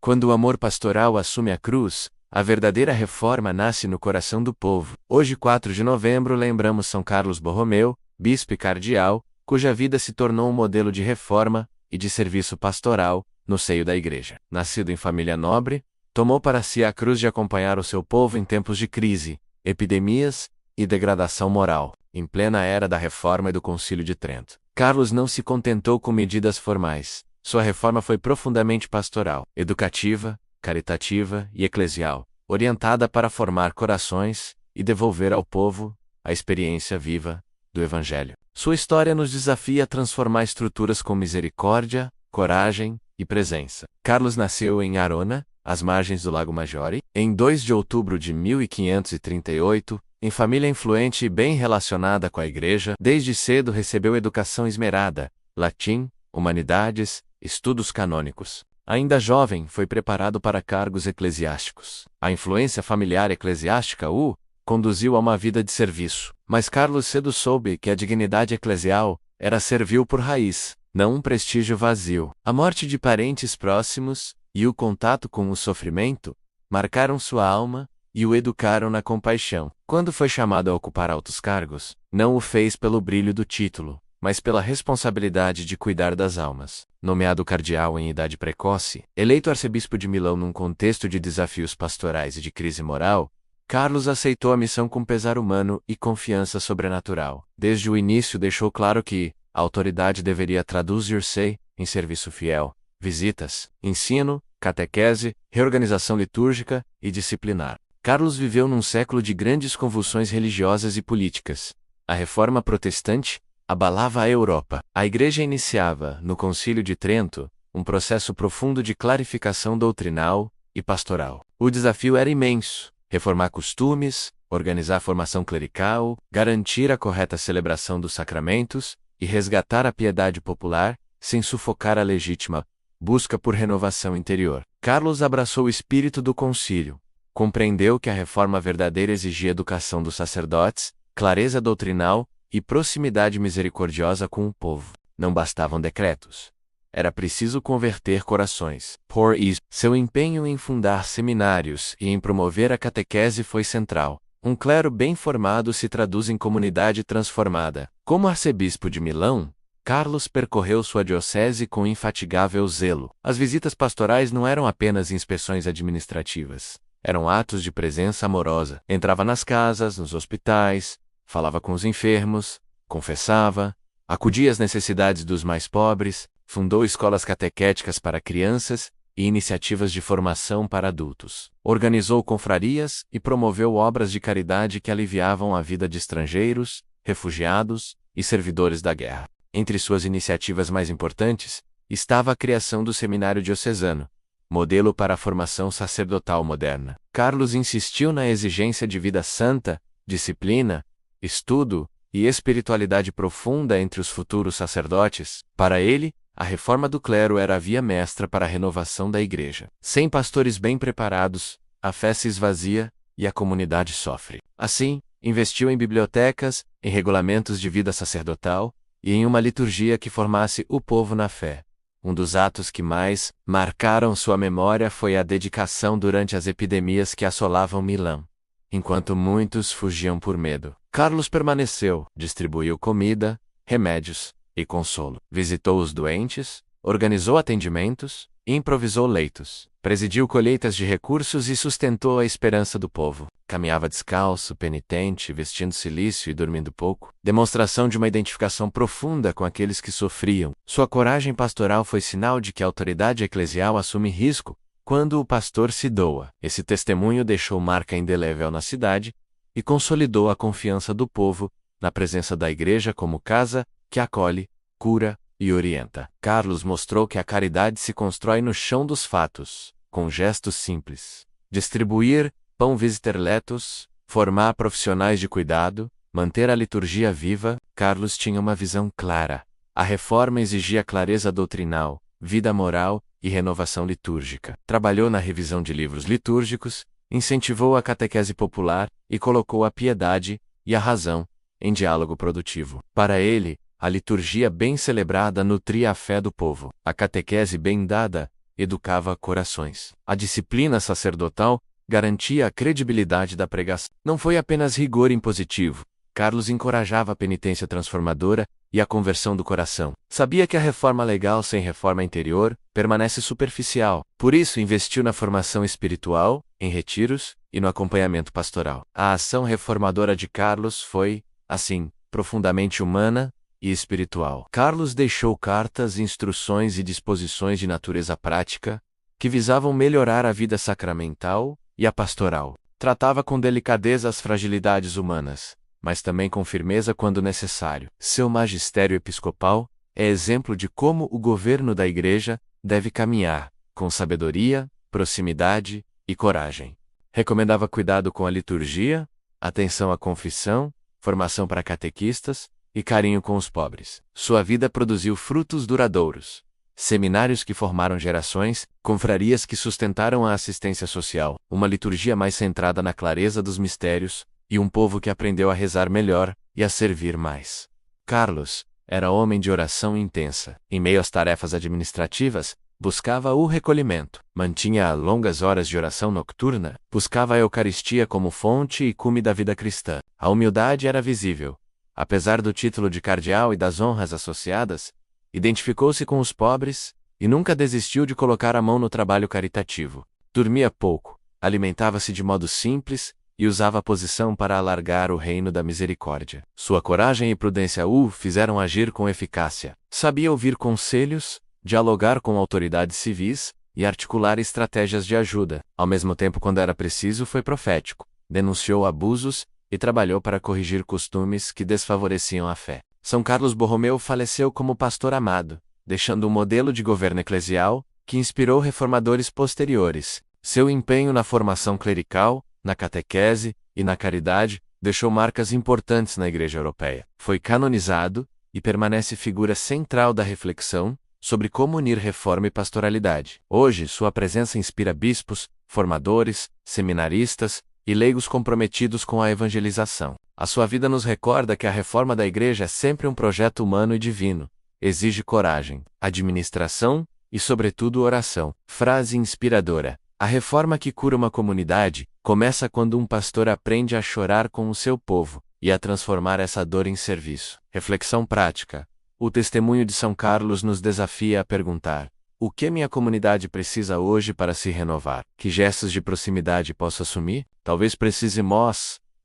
Quando o amor pastoral assume a cruz, a verdadeira reforma nasce no coração do povo. Hoje, 4 de novembro, lembramos São Carlos Borromeu, bispo e cardeal, cuja vida se tornou um modelo de reforma e de serviço pastoral no seio da Igreja. Nascido em família nobre, tomou para si a cruz de acompanhar o seu povo em tempos de crise, epidemias e degradação moral, em plena era da Reforma e do Concílio de Trento. Carlos não se contentou com medidas formais. Sua reforma foi profundamente pastoral, educativa, caritativa e eclesial, orientada para formar corações e devolver ao povo a experiência viva do Evangelho. Sua história nos desafia a transformar estruturas com misericórdia, coragem e presença. Carlos nasceu em Arona, às margens do Lago Maggiore, em 2 de outubro de 1538, em família influente e bem relacionada com a Igreja. Desde cedo recebeu educação esmerada, latim, humanidades, estudos canônicos. Ainda jovem, foi preparado para cargos eclesiásticos. A influência familiar eclesiástica o conduziu a uma vida de serviço. Mas Carlos cedo soube que a dignidade eclesial era servil por raiz, não um prestígio vazio. A morte de parentes próximos e o contato com o sofrimento marcaram sua alma e o educaram na compaixão. Quando foi chamado a ocupar altos cargos, não o fez pelo brilho do título, mas pela responsabilidade de cuidar das almas. Nomeado cardeal em idade precoce, eleito arcebispo de Milão num contexto de desafios pastorais e de crise moral, Carlos aceitou a missão com pesar humano e confiança sobrenatural. Desde o início deixou claro que a autoridade deveria traduzir-se em serviço fiel, visitas, ensino, catequese, reorganização litúrgica e disciplinar. Carlos viveu num século de grandes convulsões religiosas e políticas. A reforma protestante abalava a Europa. A Igreja iniciava, no Concílio de Trento, um processo profundo de clarificação doutrinal e pastoral. O desafio era imenso: reformar costumes, organizar a formação clerical, garantir a correta celebração dos sacramentos e resgatar a piedade popular, sem sufocar a legítima busca por renovação interior. Carlos abraçou o espírito do concílio. Compreendeu que a reforma verdadeira exigia educação dos sacerdotes, clareza doutrinal e proximidade misericordiosa com o povo. Não bastavam decretos. Era preciso converter corações. Por isso, seu empenho em fundar seminários e em promover a catequese foi central. Um clero bem formado se traduz em comunidade transformada. Como arcebispo de Milão, Carlos percorreu sua diocese com infatigável zelo. As visitas pastorais não eram apenas inspeções administrativas. Eram atos de presença amorosa. Entrava nas casas, nos hospitais, falava com os enfermos, confessava, acudia às necessidades dos mais pobres, fundou escolas catequéticas para crianças e iniciativas de formação para adultos. Organizou confrarias e promoveu obras de caridade que aliviavam a vida de estrangeiros, refugiados e servidores da guerra. Entre suas iniciativas mais importantes estava a criação do Seminário Diocesano, modelo para a formação sacerdotal moderna. Carlos insistiu na exigência de vida santa, disciplina, estudo e espiritualidade profunda entre os futuros sacerdotes. Para ele, a reforma do clero era a via mestra para a renovação da Igreja. Sem pastores bem preparados, a fé se esvazia e a comunidade sofre. Assim, investiu em bibliotecas, em regulamentos de vida sacerdotal e em uma liturgia que formasse o povo na fé. Um dos atos que mais marcaram sua memória foi a dedicação durante as epidemias que assolavam Milão. Enquanto muitos fugiam por medo, Carlos permaneceu, distribuiu comida, remédios e consolo. Visitou os doentes, organizou atendimentos e improvisou leitos. Presidiu colheitas de recursos e sustentou a esperança do povo. Caminhava descalço, penitente, vestindo cilício e dormindo pouco. Demonstração de uma identificação profunda com aqueles que sofriam. Sua coragem pastoral foi sinal de que a autoridade eclesial assume risco quando o pastor se doa. Esse testemunho deixou marca indelével na cidade e consolidou a confiança do povo na presença da Igreja como casa que acolhe, cura e orienta. Carlos mostrou que a caridade se constrói no chão dos fatos, com gestos simples. Distribuir pão visiter letos, formar profissionais de cuidado, manter a liturgia viva. Carlos tinha uma visão clara. A reforma exigia clareza doutrinal, vida moral e renovação litúrgica. Trabalhou na revisão de livros litúrgicos, incentivou a catequese popular e colocou a piedade e a razão em diálogo produtivo. Para ele, a liturgia bem celebrada nutria a fé do povo. A catequese bem dada educava corações. A disciplina sacerdotal garantia a credibilidade da pregação. Não foi apenas rigor impositivo. Carlos encorajava a penitência transformadora e a conversão do coração. Sabia que a reforma legal sem reforma interior permanece superficial. Por isso, investiu na formação espiritual, em retiros e no acompanhamento pastoral. A ação reformadora de Carlos foi, assim, profundamente humana e espiritual. Carlos deixou cartas, instruções e disposições de natureza prática que visavam melhorar a vida sacramental e a pastoral. Tratava com delicadeza as fragilidades humanas, mas também com firmeza quando necessário. Seu magistério episcopal é exemplo de como o governo da Igreja deve caminhar, com sabedoria, proximidade e coragem. Recomendava cuidado com a liturgia, atenção à confissão, formação para catequistas e carinho com os pobres. Sua vida produziu frutos duradouros. Seminários que formaram gerações, confrarias que sustentaram a assistência social, uma liturgia mais centrada na clareza dos mistérios, e um povo que aprendeu a rezar melhor e a servir mais. Carlos era homem de oração intensa. Em meio às tarefas administrativas, buscava o recolhimento, mantinha longas horas de oração nocturna, buscava a Eucaristia como fonte e cume da vida cristã. A humildade era visível. Apesar do título de cardeal e das honras associadas, identificou-se com os pobres e nunca desistiu de colocar a mão no trabalho caritativo. Dormia pouco, alimentava-se de modo simples e usava a posição para alargar o reino da misericórdia. Sua coragem e prudência o fizeram agir com eficácia. Sabia ouvir conselhos, dialogar com autoridades civis e articular estratégias de ajuda. Ao mesmo tempo, quando era preciso, foi profético, denunciou abusos e trabalhou para corrigir costumes que desfavoreciam a fé. São Carlos Borromeu faleceu como pastor amado, deixando um modelo de governo eclesial que inspirou reformadores posteriores. Seu empenho na formação clerical, na catequese e na caridade deixou marcas importantes na Igreja Europeia. Foi canonizado e permanece figura central da reflexão sobre como unir reforma e pastoralidade. Hoje, sua presença inspira bispos, formadores, seminaristas e leigos comprometidos com a evangelização. A sua vida nos recorda que a reforma da Igreja é sempre um projeto humano e divino. Exige coragem, administração e, sobretudo, oração. Frase inspiradora. A reforma que cura uma comunidade começa quando um pastor aprende a chorar com o seu povo e a transformar essa dor em serviço. Reflexão prática. O testemunho de São Carlos nos desafia a perguntar: o que minha comunidade precisa hoje para se renovar? Que gestos de proximidade posso assumir? Talvez precise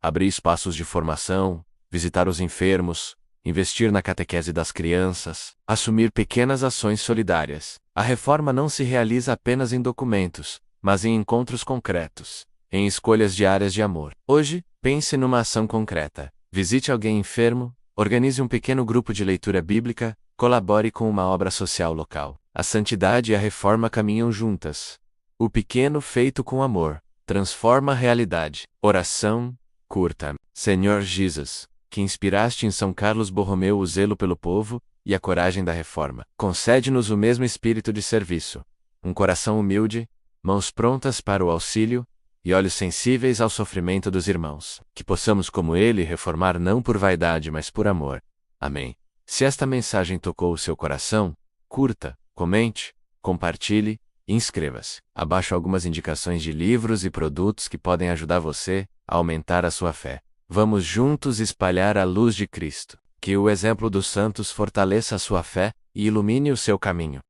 abrir espaços de formação, visitar os enfermos, investir na catequese das crianças, assumir pequenas ações solidárias. A reforma não se realiza apenas em documentos, mas em encontros concretos, em escolhas diárias de amor. Hoje, pense numa ação concreta. Visite alguém enfermo, organize um pequeno grupo de leitura bíblica, colabore com uma obra social local. A santidade e a reforma caminham juntas. O pequeno feito com amor transforma a realidade. Oração curta. Senhor Jesus, que inspiraste em São Carlos Borromeu o zelo pelo povo e a coragem da reforma, concede-nos o mesmo espírito de serviço, um coração humilde, mãos prontas para o auxílio e olhos sensíveis ao sofrimento dos irmãos. Que possamos, como ele, reformar não por vaidade, mas por amor. Amém. Se esta mensagem tocou o seu coração, curta, comente, compartilhe e inscreva-se. Abaixo algumas indicações de livros e produtos que podem ajudar você a aumentar a sua fé. Vamos juntos espalhar a luz de Cristo. Que o exemplo dos santos fortaleça a sua fé e ilumine o seu caminho.